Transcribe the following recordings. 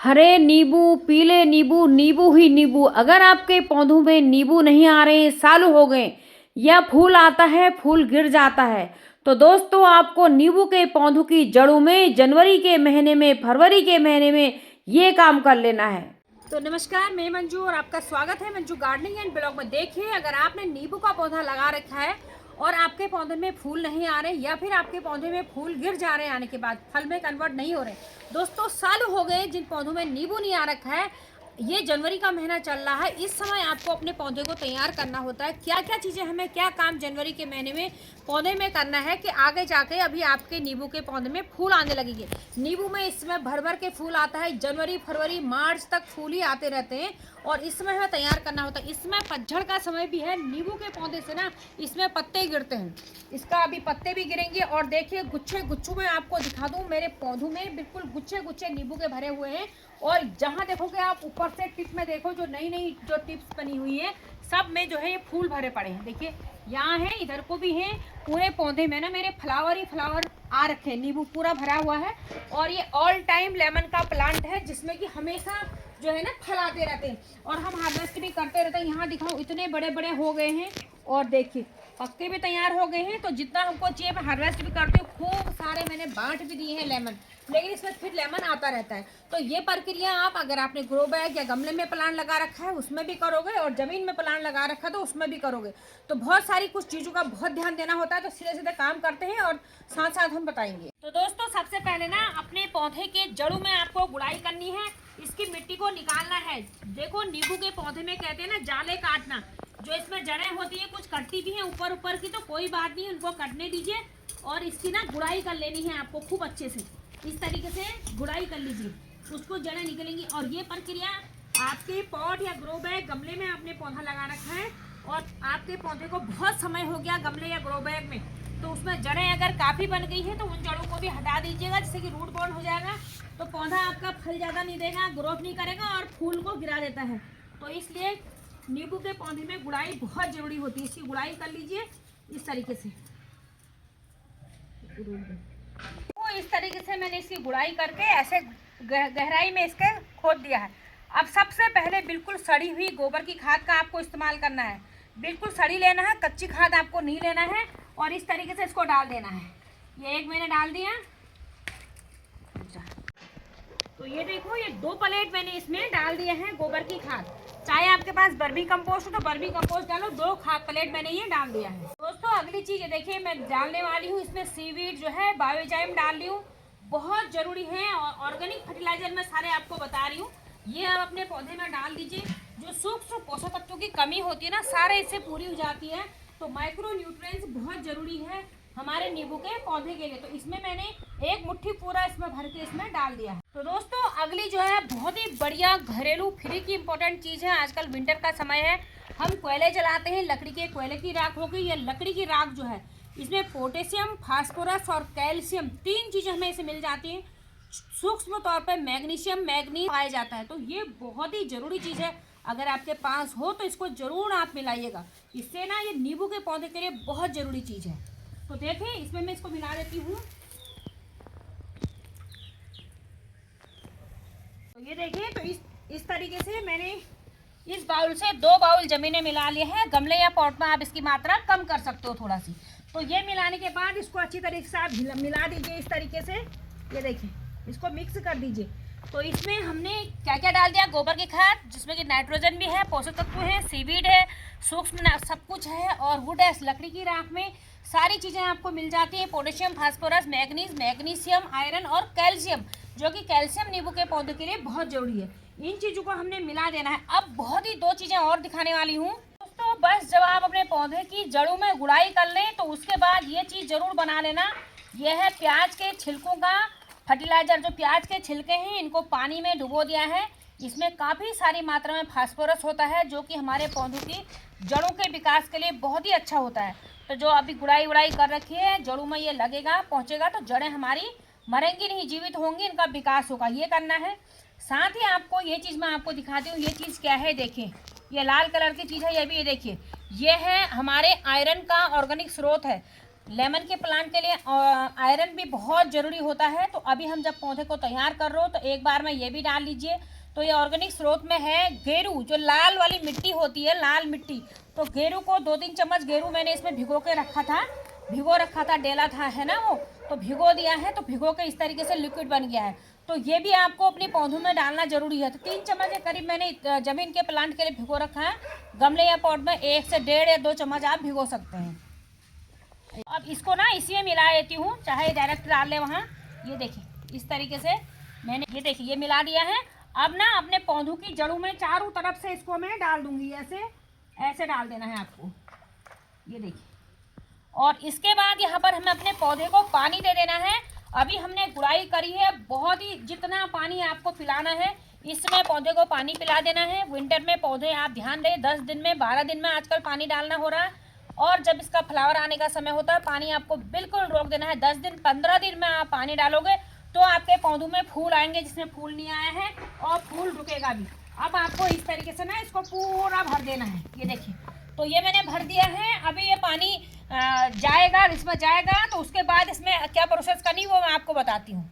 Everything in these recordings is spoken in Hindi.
हरे नींबू, पीले नींबू, नींबू ही नींबू। अगर आपके पौधों में नींबू नहीं आ रहे, साल हो गए, या फूल आता है, फूल गिर जाता है, तो दोस्तों आपको नींबू के पौधों की जड़ों में जनवरी के महीने में, फरवरी के महीने में ये काम कर लेना है। तो नमस्कार, मैं मंजू और आपका स्वागत है मंजू गार्डनिंग एंड ब्लॉग में। देखिए, अगर आपने नींबू का पौधा लगा रखा है और आपके पौधे में फूल नहीं आ रहे, या फिर आपके पौधे में फूल गिर जा रहे हैं, आने के बाद फल में कन्वर्ट नहीं हो रहे, दोस्तों साल हो गए जिन पौधों में नींबू नहीं आ रखा है, ये जनवरी का महीना चल रहा है, इस समय आपको अपने पौधे को तैयार करना होता है। क्या क्या चीज़ें हमें, क्या काम जनवरी के महीने में पौधे में करना है कि आगे जाके अभी आपके नींबू के पौधे में फूल आने लगेंगे। नींबू में इस समय भर भर के फूल आता है, जनवरी फरवरी मार्च तक फूल ही आते रहते हैं और इस समय हमें तैयार करना होता है। इसमें पतझड़ का समय भी है, नींबू के पौधे से ना इसमें पत्ते गिरते हैं, इसका अभी पत्ते भी गिरेंगे। और देखिए, गुच्छे गुच्छों में आपको दिखा दूं, मेरे पौधों में बिल्कुल गुच्छे गुच्छे नींबू के भरे हुए हैं। और जहाँ देखोगे आप ऊपर से टिप में देखो, जो नई नई जो टिप्स बनी हुई है, सब में जो है ये फूल भरे पड़े हैं। देखिए, यहाँ है, इधर को भी है, पूरे पौधे में ना मेरे फ्लावर ही फ्लावर आ रखे हैं, नींबू पूरा भरा हुआ है। और ये ऑल टाइम लेमन का प्लांट है, जिसमें कि हमेशा जो है ना फल आते रहते हैं और हम हार्वेस्ट भी करते रहते हैं। यहाँ दिखाओ, इतने बड़े बड़े हो गए हैं और देखिए पक्के भी तैयार हो गए हैं। तो जितना हमको चाहिए मैं हार्वेस्ट भी करती हूँ, खूब सारे मैंने बांट भी दिए हैं लेमन, लेकिन इसमें फिर लेमन आता रहता है। तो ये प्रक्रिया आप, अगर आपने ग्रो बैग या गमले में प्लांट लगा रखा है उसमें भी करोगे, और ज़मीन में प्लांट लगा रखा है तो उसमें भी करोगे। तो बहुत सारी कुछ चीज़ों का बहुत ध्यान देना होता है। तो सीधे सीधे काम करते हैं और साथ साथ हम बताएंगे। तो दोस्तों, सबसे पहले ना अपने पौधे के जड़ों में आपको गुड़ाई करनी है, इसकी मिट्टी को निकालना है। देखो, नींबू के पौधे में कहते हैं ना जाले काटना, जो इसमें जड़ें होती है कुछ कटती भी हैं ऊपर ऊपर की, तो कोई बात नहीं, उनको कटने दीजिए और इसकी ना गुड़ाई कर लेनी है आपको खूब अच्छे से। इस तरीके से गुड़ाई कर लीजिए, उसको जड़ें निकलेंगी। और ये प्रक्रिया आपके पॉट या ग्रो बैग, गमले में आपने पौधा लगा रखा है और आपके पौधे को बहुत समय हो गया गमले या ग्रो बैग में, तो उसमें जड़ें अगर काफ़ी बन गई है तो उन जड़ों को भी हटा दीजिएगा, जिससे कि रूट बॉर्न हो जाएगा। तो पौधा आपका फल ज़्यादा नहीं देगा, ग्रोथ नहीं करेगा और फूल को गिरा देता है। तो इसलिए नींबू के पौधे में गुड़ाई बहुत ज़रूरी होती है। इसकी गुड़ाई कर लीजिए इस तरीके से। तो इस तरीके से मैंने इसकी गुड़ाई करके ऐसे गहराई में इसके खोद दिया है। अब सबसे पहले बिल्कुल सड़ी हुई गोबर की खाद का आपको इस्तेमाल करना है। बिल्कुल सड़ी लेना है, कच्ची खाद आपको नहीं लेना है। और इस तरीके से इसको डाल देना है। ये एक मैंने डाल दिया, तो ये देखो, ये 2 प्लेट मैंने इसमें डाल दिए हैं गोबर की खाद। चाहे आपके पास बर्मी कंपोस्ट हो तो बर्मी कंपोस्ट डालो, 2 खाद प्लेट मैंने ये डाल दिया है। दोस्तों, अगली चीज़ देखिए, मैं डालने वाली हूँ इसमें सीवीड जो है, बायोजाइम डाल रही हूँ, बहुत ज़रूरी है। और ऑर्गेनिक फर्टिलाइजर मैं सारे आपको बता रही हूँ, ये आप अपने पौधे में डाल दीजिए। जो सूक्ष्म पोषक तत्वों की कमी होती है ना, सारे इससे पूरी हो जाती है। तो माइक्रो न्यूट्रिएंट्स बहुत ज़रूरी है हमारे नींबू के पौधे के लिए। तो इसमें मैंने 1 मुट्ठी पूरा इसमें भर के इसमें डाल दिया है। तो दोस्तों, अगली जो है बहुत ही बढ़िया घरेलू फ्री की इम्पोर्टेंट चीज़ है। आजकल विंटर का समय है, हम कोयले जलाते हैं, लकड़ी के कोयले की राख हो गई। या लकड़ी की राख जो है, इसमें पोटेशियम, फास्फोरस और कैल्शियम 3 चीज़ें हमें इसे मिल जाती हैं। सूक्ष्म तौर पर मैग्नीशियम, मैग्नीज पाया जाता है। तो ये बहुत ही ज़रूरी चीज़ है, अगर आपके पास हो तो इसको ज़रूर आप मिलाइएगा। इससे ना ये नींबू के पौधे के लिए बहुत ज़रूरी चीज़ है। तो देखिए, इसमें मैं इसको मिला देती हूँ। तो ये देखिए, तो इस तरीके से मैंने इस बाउल से 2 बाउल ज़मीनें मिला लिए हैं। गमले या पॉट में आप इसकी मात्रा कम कर सकते हो थोड़ा सी। तो ये मिलाने के बाद इसको अच्छी तरीके से आप मिला दीजिए इस तरीके से। ये देखिए, इसको मिक्स कर दीजिए। तो इसमें हमने क्या क्या डाल दिया, गोबर की खाद, जिसमें कि नाइट्रोजन भी है, पोषक तत्व है, सीवीड है, सूक्ष्म सब कुछ है, और वुड है। लकड़ी की राख में सारी चीज़ें आपको मिल जाती हैं, potassium, phosphorus, manganese, magnesium, iron और कैल्शियम, जो कि कैल्शियम नींबू के पौधे के लिए बहुत ज़रूरी है। इन चीज़ों को हमने मिला देना है। अब बहुत ही 2 चीज़ें और दिखाने वाली हूँ दोस्तों। बस जब आप अपने पौधे की जड़ों में गुड़ाई कर लें तो उसके बाद ये चीज़ ज़रूर बना लेना, यह है प्याज के छिलकों का फर्टिलाइज़र। जो प्याज के छिलके हैं, इनको पानी में डुबो दिया है। इसमें काफ़ी सारी मात्रा में फास्फोरस होता है, जो कि हमारे पौधों की जड़ों के विकास के लिए बहुत ही अच्छा होता है। तो जो अभी गुड़ाई उड़ाई कर रखी है, जड़ों में ये लगेगा, पहुँचेगा, तो जड़ें हमारी मरेंगी नहीं, जीवित होंगी, इनका विकास होगा। ये करना है। साथ ही आपको ये चीज़ मैं आपको दिखाती हूँ। ये चीज़ क्या है, देखें, ये लाल कलर की चीज़ है। ये भी, ये देखिए, ये है हमारे आयरन का ऑर्गेनिक स्रोत है। लेमन के प्लांट के लिए आयरन भी बहुत ज़रूरी होता है। तो अभी हम जब पौधे को तैयार कर रहे हो तो एक बार में ये भी डाल लीजिए। तो ये ऑर्गेनिक स्रोत में है गेरू, जो लाल वाली मिट्टी होती है, लाल मिट्टी। तो गेरू को 2-3 चम्मच गेरू मैंने इसमें भिगो रखा था, डेला था, है ना वो, तो भिगो दिया है। तो भिगो के इस तरीके से लिक्विड बन गया है। तो ये भी आपको अपने पौधों में डालना जरूरी है। तो 3 चम्मच के करीब मैंने जमीन के प्लांट के लिए भिगो रखा है। गमले या पॉट में 1 से 1.5 या 2 चम्मच आप भिगो सकते हैं। अब इसको ना इसी में मिला देती हूँ, चाहे डायरेक्ट डाल ले वहाँ। ये देखिए इस तरीके से मैंने, ये देखिए ये मिला दिया है। अब ना अपने पौधों की जड़ों में चारों तरफ से इसको मैं डाल दूंगी। ऐसे डाल देना है आपको, ये देखिए। और इसके बाद यहाँ पर हमें अपने पौधे को पानी दे देना है। अभी हमने गुड़ाई करी है, बहुत ही जितना पानी आपको पिलाना है इसमें पौधे को पानी पिला देना है। विंटर में पौधे आप ध्यान दें 10 दिन में 12 दिन में आजकल पानी डालना हो रहा है। और जब इसका फ्लावर आने का समय होता है पानी आपको बिल्कुल रोक देना है। 10 दिन 15 दिन में आप पानी डालोगे तो आपके पौधों में फूल आएंगे, जिसमें फूल नहीं आया है, और फूल रुकेगा भी। अब आपको इस तरीके से ना इसको पूरा भर देना है। ये देखिए, तो ये मैंने भर दिया है। अभी ये पानी जाएगा, इसमें जाएगा, तो उसके बाद इसमें क्या प्रोसेस करनी वो मैं आपको बताती हूँ।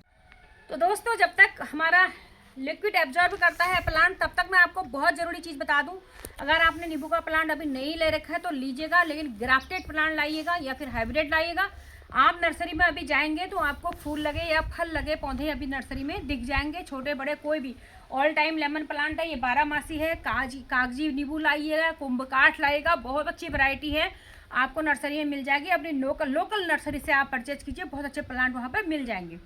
तो दोस्तों, जब तक हमारा लिक्विड एब्जॉर्ब करता है प्लांट, तब तक मैं आपको बहुत ज़रूरी चीज़ बता दूं। अगर आपने नींबू का प्लांट अभी नहीं ले रखा है तो लीजिएगा, लेकिन ग्राफ्टेड प्लांट लाइएगा या फिर हाइब्रिड लाइएगा। आप नर्सरी में अभी जाएंगे तो आपको फूल लगे या फल लगे पौधे अभी नर्सरी में दिख जाएंगे, छोटे बड़े कोई भी। ऑल टाइम लेमन प्लांट है, ये 12 मासी है। कागजी नींबू लाइएगा, कुंभकाठ लाइएगा, बहुत अच्छी वैरायटी है, आपको नर्सरी में मिल जाएगी। अपनी लोकल नर्सरी से आप परचेज कीजिए, बहुत अच्छे प्लांट वहाँ पर मिल जाएंगे।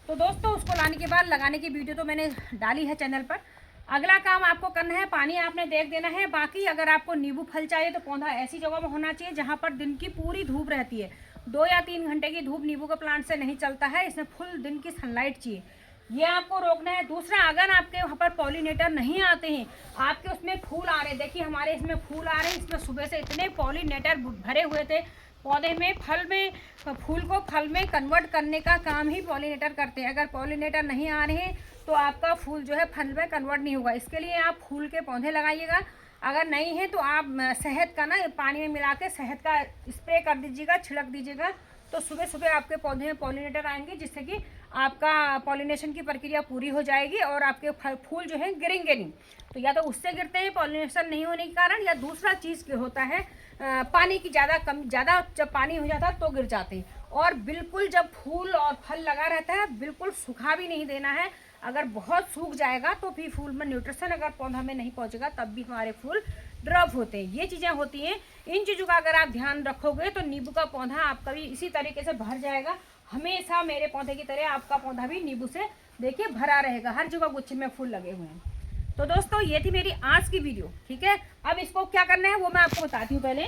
तो दोस्तों, उसको लाने के बाद लगाने की वीडियो तो मैंने डाली है चैनल पर। अगला काम आपको करना है, पानी आपने देख देना है। बाकी अगर आपको नींबू फल चाहिए तो पौधा ऐसी जगह में होना चाहिए जहाँ पर दिन की पूरी धूप रहती है। 2 या 3 घंटे की धूप नींबू के प्लांट से नहीं चलता है, इसमें फुल दिन की सनलाइट चाहिए, ये आपको रोकना है। दूसरा, अगर आपके वहाँ पर पॉलिनेटर नहीं आते हैं, आपके उसमें फूल आ रहे हैं, देखिए हमारे इसमें फूल आ रहे हैं। इसमें सुबह से इतने पॉलिनेटर भरे हुए थे पौधे में, फल में, फूल को फल में कन्वर्ट करने का काम ही पॉलिनेटर करते हैं। अगर पॉलिनेटर नहीं आ रहे हैं तो आपका फूल जो है फल में कन्वर्ट नहीं होगा। इसके लिए आप फूल के पौधे लगाइएगा। अगर नहीं है तो आप शहद का ना पानी में मिला के शहद का स्प्रे कर दीजिएगा, छिड़क दीजिएगा। तो सुबह सुबह आपके पौधे में पॉलिनेटर आएंगे, जिससे कि आपका पॉलिनेशन की प्रक्रिया पूरी हो जाएगी और आपके फूल जो है गिरेंगे नहीं। तो या तो उससे गिरते हैं पॉलिनेशन नहीं होने के कारण, या दूसरा चीज़ होता है पानी की ज़्यादा जब पानी हो जाता है तो गिर जाते हैं। और बिल्कुल जब फूल और फल लगा रहता है बिल्कुल सूखा भी नहीं देना है। अगर बहुत सूख जाएगा तो भी फूल में न्यूट्रिशन अगर पौधा में नहीं पहुंचेगा तब भी हमारे फूल ड्रॉप होते हैं। ये चीज़ें होती हैं। इन चीज़ों का अगर आप ध्यान रखोगे तो नींबू का पौधा आपका भी इसी तरीके से भर जाएगा। हमेशा मेरे पौधे की तरह आपका पौधा भी नींबू से देखिए भरा रहेगा, हर जगह गुच्छे में फूल लगे हुए हैं। तो दोस्तों, ये थी मेरी आज की वीडियो, ठीक है। अब इसको क्या करना है वो मैं आपको बताती हूँ। पहले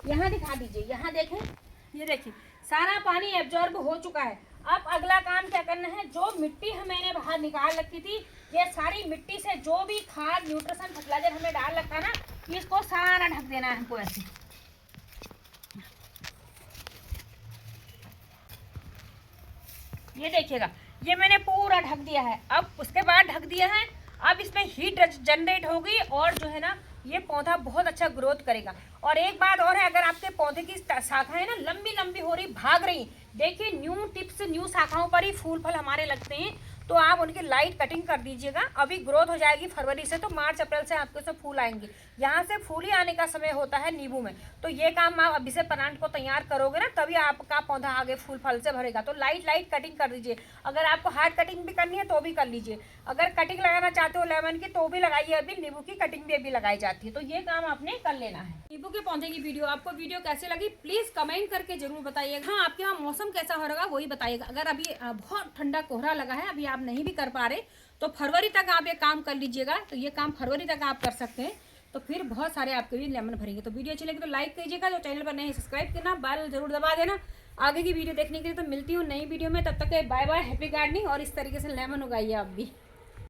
यहाँ दिखा दीजिए, यहाँ देखें, ये देखिए सारा पानी एब्जॉर्ब हो चुका है। अब अगला काम क्या करना है, जो मिट्टी मैंने बाहर निकाल रखी थी, ये सारी मिट्टी से जो भी खाद न्यूट्रिशन फर्टिलाइजर हमने डाल रखा ना, इसको सारा ढक देना है हमको ऐसे। ये देखिएगा, ये मैंने पूरा ढक दिया है। अब उसके बाद ढक दिया है, अब इसमें हीट जनरेट होगी और जो है ना ये पौधा बहुत अच्छा ग्रोथ करेगा। और एक बात और है, अगर आपके पौधे की शाखाएं ना लंबी लंबी हो रही, भाग रही, देखिए न्यू टिप्स न्यू शाखाओं पर ही फूल फल हमारे लगते हैं, तो आप उनकी लाइट कटिंग कर दीजिएगा। अभी ग्रोथ हो जाएगी फरवरी से, तो मार्च अप्रैल से आपके से फूल आएंगे। यहाँ से फूल ही आने का समय होता है नींबू में। तो ये काम आप अभी से प्लांट को तैयार करोगे ना, तभी आपका पौधा आगे फूल फल से भरेगा। तो लाइट कटिंग कर दीजिए। अगर आपको हार्ड कटिंग भी करनी है तो भी कर लीजिए। अगर कटिंग लगाना चाहते हो लेमन की तो भी लगाइए, अभी नींबू की कटिंग भी अभी लगाई जाती है। तो ये काम आपने कर लेना है। नींबू के पौधे की वीडियो आपको कैसे लगी प्लीज कमेंट करके जरूर बताइएगा। हाँ, आपके यहाँ मौसम कैसा हो रहा वही बताइएगा। अगर अभी बहुत ठंडा कोहरा लगा है, अभी आप नहीं भी कर पा रहे, तो फरवरी तक आप ये काम कर लीजिएगा। तो ये काम फरवरी तक आप कर सकते हैं, तो फिर बहुत सारे आपके भी लेमन भरेंगे। तो वीडियो अच्छी लगी तो लाइक कीजिएगा, जो चैनल पर नहीं सब्सक्राइब करना, बेल जरूर दबा देना आगे की वीडियो देखने के लिए। तो मिलती हूँ नई वीडियो में, तब तक बाय बाय, हैप्पी गार्डनिंग। और इस तरीके से लेमन उगाइए आप भी।